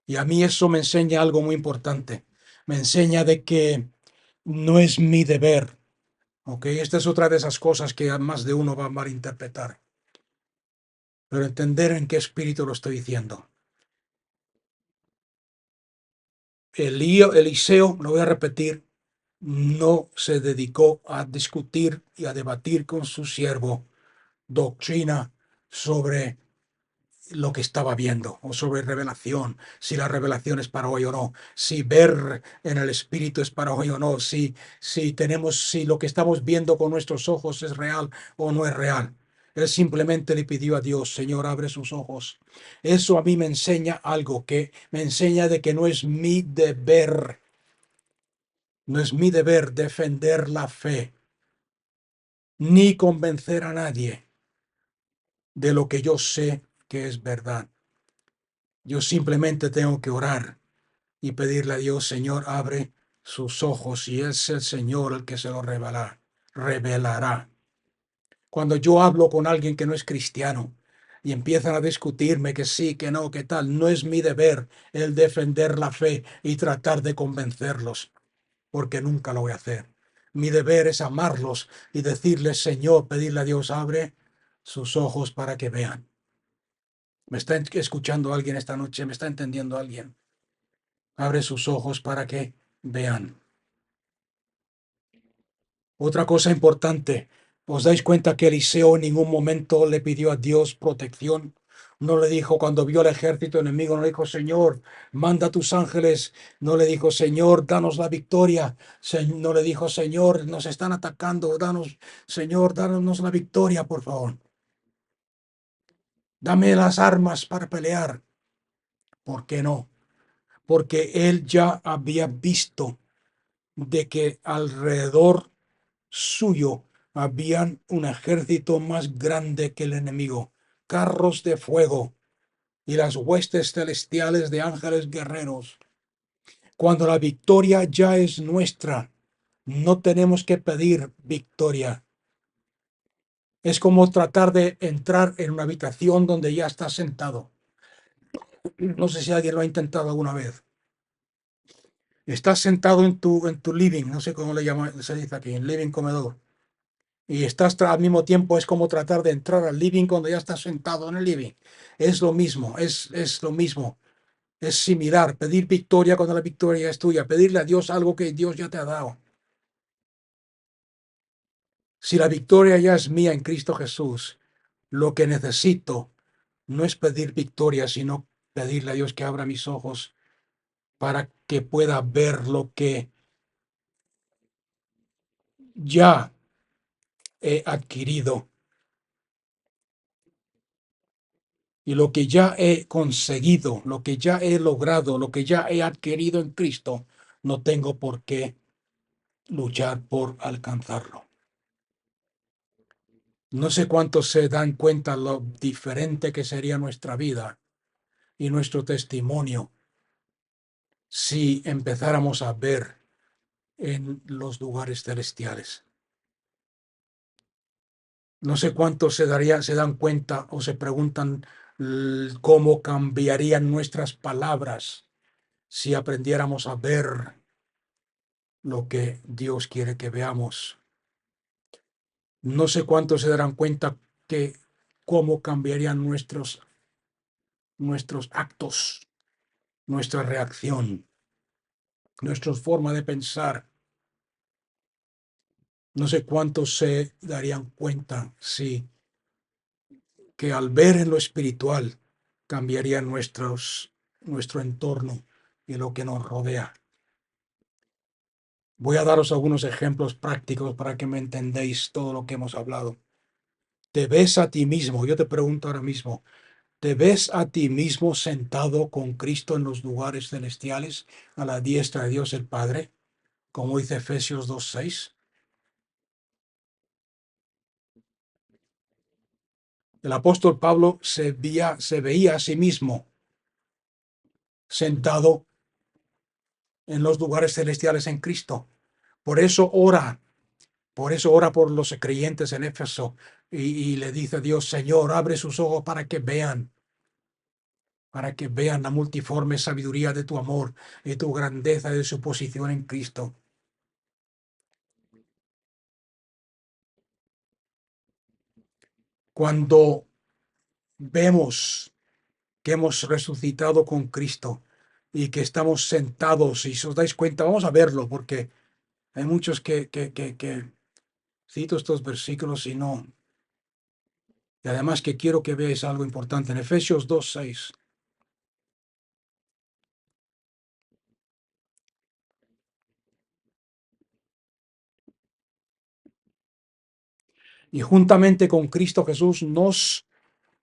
Y a mí eso me enseña algo muy importante. Me enseña de que no es mi deber. ¿Ok? Esta es otra de esas cosas que a más de uno va a malinterpretar. Pero entender en qué espíritu lo estoy diciendo. Eliseo, lo voy a repetir, no se dedicó a discutir y a debatir con su siervo doctrina sobre lo que estaba viendo o sobre revelación, si la revelación es para hoy o no, si ver en el espíritu es para hoy o no, si lo que estamos viendo con nuestros ojos es real o no es real. Él simplemente le pidió a Dios, Señor, abre sus ojos. Eso a mí me enseña algo, que me enseña de que no es mi deber, no es mi deber defender la fe, ni convencer a nadie de lo que yo sé que es verdad. Yo simplemente tengo que orar y pedirle a Dios, Señor, abre sus ojos, y es el Señor el que se lo revelará. Cuando yo hablo con alguien que no es cristiano y empiezan a discutirme que sí, que no, que tal, no es mi deber el defender la fe y tratar de convencerlos, porque nunca lo voy a hacer. Mi deber es amarlos y decirles, Señor, pedirle a Dios, abre sus ojos para que vean. ¿Me está escuchando alguien esta noche? ¿Me está entendiendo alguien? Abre sus ojos para que vean. Otra cosa importante, ¿os dais cuenta que Eliseo en ningún momento le pidió a Dios protección? No le dijo cuando vio el ejército enemigo, no le dijo, Señor, manda a tus ángeles. No le dijo, Señor, danos la victoria. No le dijo, Señor, nos están atacando. Danos, Señor, danos la victoria, por favor. Dame las armas para pelear. ¿Por qué no? Porque él ya había visto de que alrededor suyo habían un ejército más grande que el enemigo, carros de fuego y las huestes celestiales de ángeles guerreros. Cuando la victoria ya es nuestra, no tenemos que pedir victoria. Es como tratar de entrar en una habitación donde ya estás sentado. No sé si alguien lo ha intentado alguna vez. Estás sentado en tu living, no sé cómo le llama, se dice aquí, en living comedor. Y estás al mismo tiempo, es como tratar de entrar al living cuando ya estás sentado en el living. Es lo mismo, es lo mismo. Es similar, pedir victoria cuando la victoria es tuya, pedirle a Dios algo que Dios ya te ha dado. Si la victoria ya es mía en Cristo Jesús, lo que necesito no es pedir victoria, sino pedirle a Dios que abra mis ojos para que pueda ver lo que ya he adquirido y lo que ya he conseguido, lo que ya he logrado, lo que ya he adquirido en Cristo. No tengo por qué luchar por alcanzarlo. No sé cuántos se dan cuenta lo diferente que sería nuestra vida y nuestro testimonio si empezáramos a ver en los lugares celestiales. No sé cuántos se dan cuenta o se preguntan cómo cambiarían nuestras palabras si aprendiéramos a ver lo que Dios quiere que veamos. No sé cuántos se darán cuenta que cómo cambiarían nuestros actos, nuestra reacción, nuestra forma de pensar. No sé cuántos se darían cuenta, sí, que al ver en lo espiritual cambiaría nuestro entorno y lo que nos rodea. Voy a daros algunos ejemplos prácticos para que me entendéis todo lo que hemos hablado. ¿Te ves a ti mismo? Yo te pregunto ahora mismo, ¿te ves a ti mismo sentado con Cristo en los lugares celestiales a la diestra de Dios el Padre? Como dice Efesios 2:6. El apóstol Pablo se veía a sí mismo sentado en los lugares celestiales en Cristo. Por eso ora, por eso ora por los creyentes en Éfeso y le dice a Dios, Señor, abre sus ojos para que vean la multiforme sabiduría de tu amor y tu grandeza de su posición en Cristo. Cuando vemos que hemos resucitado con Cristo y que estamos sentados, y si os dais cuenta, vamos a verlo, porque hay muchos que cito estos versículos y no. Y además que quiero que veáis algo importante en Efesios 2:6. Y juntamente con Cristo Jesús nos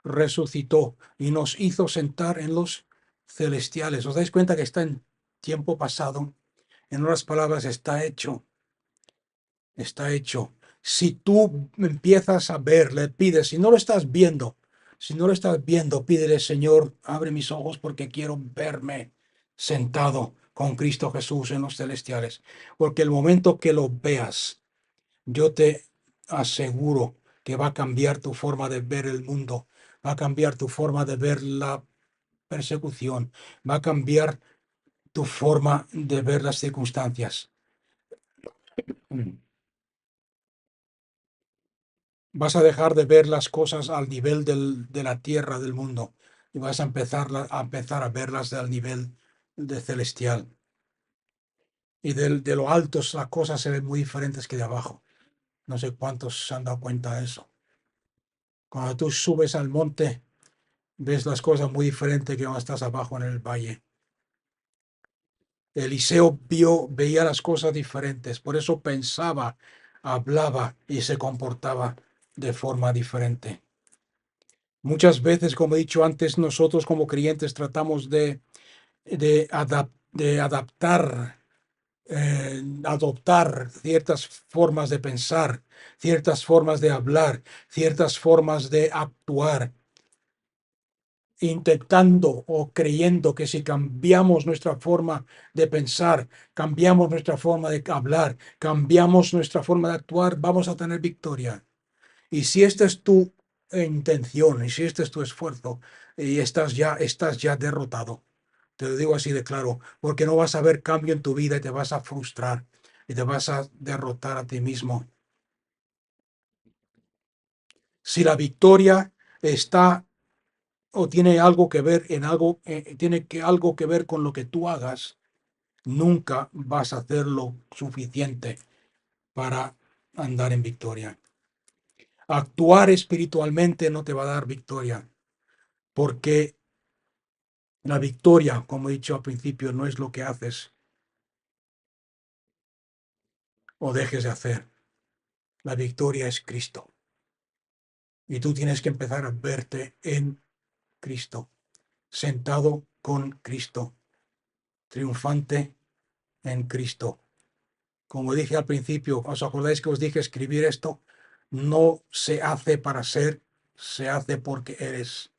resucitó y nos hizo sentar en los celestiales. ¿Os dais cuenta que está en tiempo pasado? En otras palabras, está hecho. Está hecho. Si tú empiezas a ver, le pides, si no lo estás viendo, si no lo estás viendo, pídele, Señor, abre mis ojos porque quiero verme sentado con Cristo Jesús en los celestiales. Porque el momento que lo veas, yo te aseguro que va a cambiar tu forma de ver el mundo, va a cambiar tu forma de ver la persecución, va a cambiar tu forma de ver las circunstancias. Vas a dejar de ver las cosas al nivel de la tierra, del mundo, y vas a empezar a verlas al nivel de celestial. Y de lo alto las cosas se ven muy diferentes que de abajo. No sé cuántos se han dado cuenta de eso. Cuando tú subes al monte, ves las cosas muy diferentes que cuando estás abajo en el valle. Eliseo veía las cosas diferentes, por eso pensaba, hablaba y se comportaba de forma diferente. Muchas veces, como he dicho antes, nosotros como creyentes tratamos de adaptar, adoptar ciertas formas de pensar, ciertas formas de hablar, ciertas formas de actuar, intentando o creyendo que si cambiamos nuestra forma de pensar, cambiamos nuestra forma de hablar, cambiamos nuestra forma de actuar, vamos a tener victoria. Y si esta es tu intención y si este es tu esfuerzo, y estás ya derrotado. Te lo digo así de claro, porque no vas a ver cambio en tu vida y te vas a frustrar y te vas a derrotar a ti mismo. Si la victoria está o tiene algo que ver en algo, algo que ver con lo que tú hagas, nunca vas a hacer lo suficiente para andar en victoria. Actuar espiritualmente no te va a dar victoria, porque la victoria, como he dicho al principio, no es lo que haces o dejes de hacer. La victoria es Cristo. Y tú tienes que empezar a verte en Cristo, sentado con Cristo, triunfante en Cristo. Como dije al principio, ¿os acordáis que os dije escribir esto? No se hace para ser, se hace porque eres.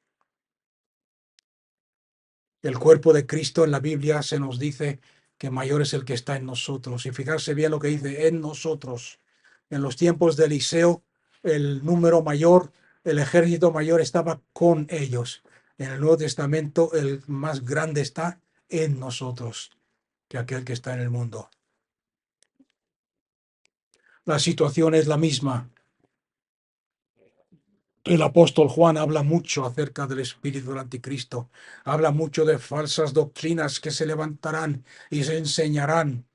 El cuerpo de Cristo en la Biblia se nos dice que mayor es el que está en nosotros. Y fijarse bien lo que dice, en nosotros. En los tiempos de Eliseo, el número mayor, el ejército mayor estaba con ellos. En el Nuevo Testamento, el más grande está en nosotros que aquel que está en el mundo. La situación es la misma. El apóstol Juan habla mucho acerca del espíritu del anticristo, habla mucho de falsas doctrinas que se levantarán y se enseñarán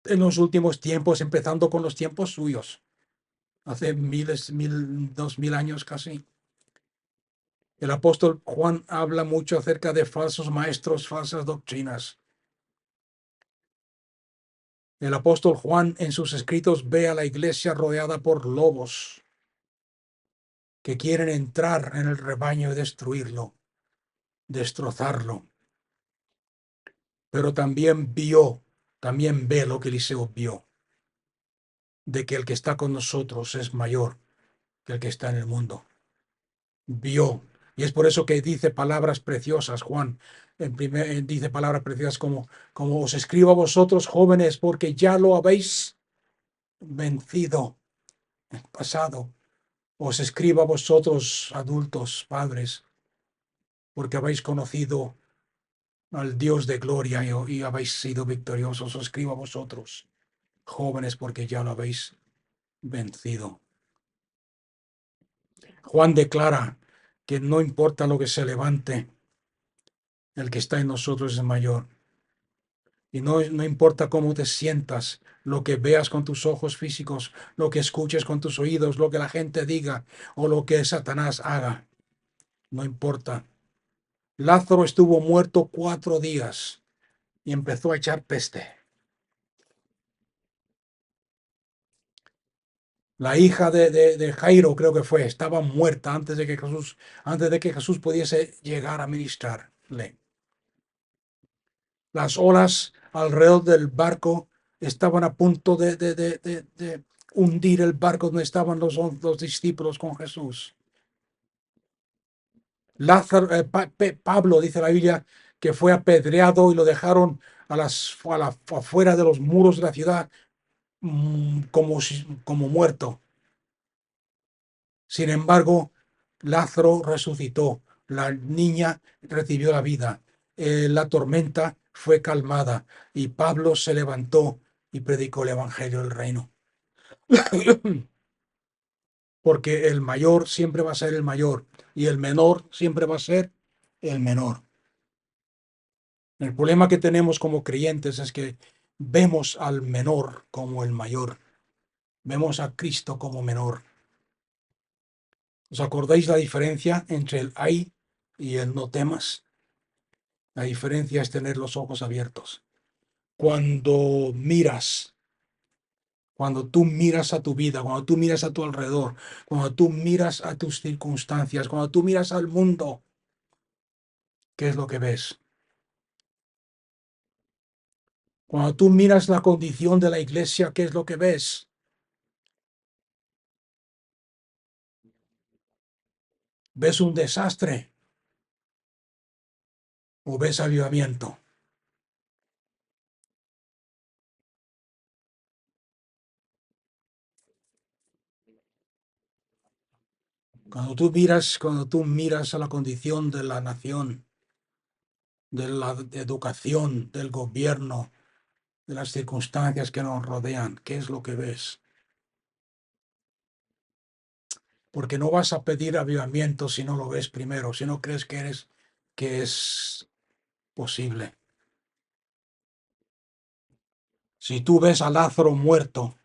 en los últimos tiempos, empezando con los tiempos suyos, hace dos mil años casi. El apóstol Juan habla mucho acerca de falsos maestros, falsas doctrinas. El apóstol Juan en sus escritos ve a la iglesia rodeada por lobos que quieren entrar en el rebaño y destruirlo, destrozarlo. Pero también ve lo que Eliseo vio, de que el que está con nosotros es mayor que el que está en el mundo. Vio, y es por eso que dice palabras preciosas, Juan, dice palabras preciosas como os escribo a vosotros jóvenes, porque ya lo habéis vencido, pasado. Os escribo a vosotros adultos, padres, porque habéis conocido al Dios de gloria y habéis sido victoriosos. Os escribo a vosotros jóvenes, porque ya lo habéis vencido. Juan declara que no importa lo que se levante, el que está en nosotros es mayor. Y no importa cómo te sientas, lo que veas con tus ojos físicos, lo que escuches con tus oídos, lo que la gente diga o lo que Satanás haga, no importa. Lázaro estuvo muerto 4 días y empezó a echar peste. La hija de Jairo, creo que fue, estaba muerta antes de que Jesús pudiese llegar a ministrarle. Las olas alrededor del barco estaban a punto de hundir el barco donde estaban los discípulos con Jesús. Lázaro, Pablo, dice la Biblia, que fue apedreado y lo dejaron afuera de los muros de la ciudad como muerto. Sin embargo, Lázaro resucitó, la niña recibió la vida, la tormenta fue calmada y Pablo se levantó y predicó el Evangelio del Reino. Porque el mayor siempre va a ser el mayor y el menor siempre va a ser el menor. El problema que tenemos como creyentes es que vemos al menor como el mayor, vemos a Cristo como menor. ¿Os acordáis la diferencia entre el ay y el no temas? La diferencia es tener los ojos abiertos. Cuando miras, cuando tú miras a tu vida, cuando tú miras a tu alrededor, cuando tú miras a tus circunstancias, cuando tú miras al mundo, ¿qué es lo que ves? Cuando tú miras la condición de la iglesia, ¿qué es lo que ves? ¿Ves un desastre o ves avivamiento? Cuando tú miras a la condición de la nación, de la educación, del gobierno, de las circunstancias que nos rodean, ¿qué es lo que ves? Porque no vas a pedir avivamiento si no lo ves primero, si no crees que es posible. Si tú ves a Lázaro muerto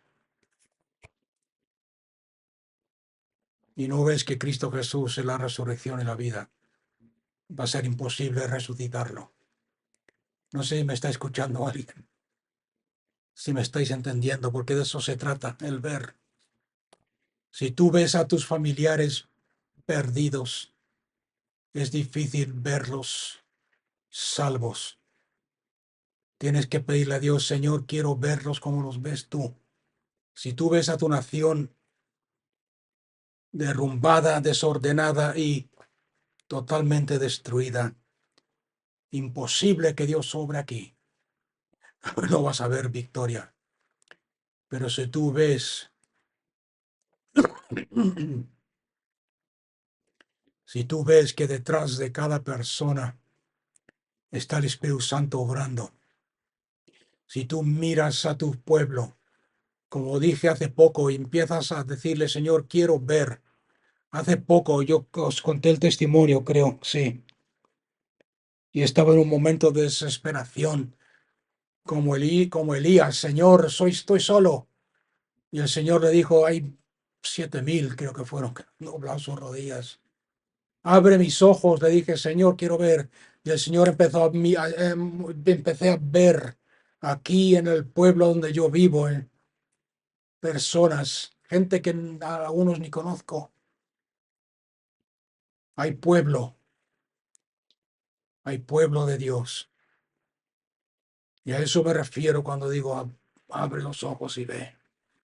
y no ves que Cristo Jesús es la resurrección y la vida, va a ser imposible resucitarlo. No sé si me está escuchando alguien, si me estáis entendiendo, porque de eso se trata, el ver. Si tú ves a tus familiares perdidos, es difícil verlos salvos. Tienes que pedirle a Dios, Señor, quiero verlos como los ves tú. Si tú ves a tu nación derrumbada, desordenada y totalmente destruida, imposible que Dios sobre aquí. No vas a ver victoria. Pero si tú ves, si tú ves que detrás de cada persona está el Espíritu Santo obrando, si tú miras a tu pueblo, como dije hace poco, y empiezas a decirle, Señor, quiero ver. Hace poco yo os conté el testimonio, creo, sí. Y estaba en un momento de desesperación, como Elías, Señor, estoy solo. Y el Señor le dijo, hay 7.000, creo que fueron, que doblaron sus rodillas. Abre mis ojos, le dije, Señor, quiero ver. Y el Señor empecé a ver aquí en el pueblo donde yo vivo, personas, gente que algunos ni conozco. Hay pueblo de Dios. Y a eso me refiero cuando digo, abre los ojos y ve.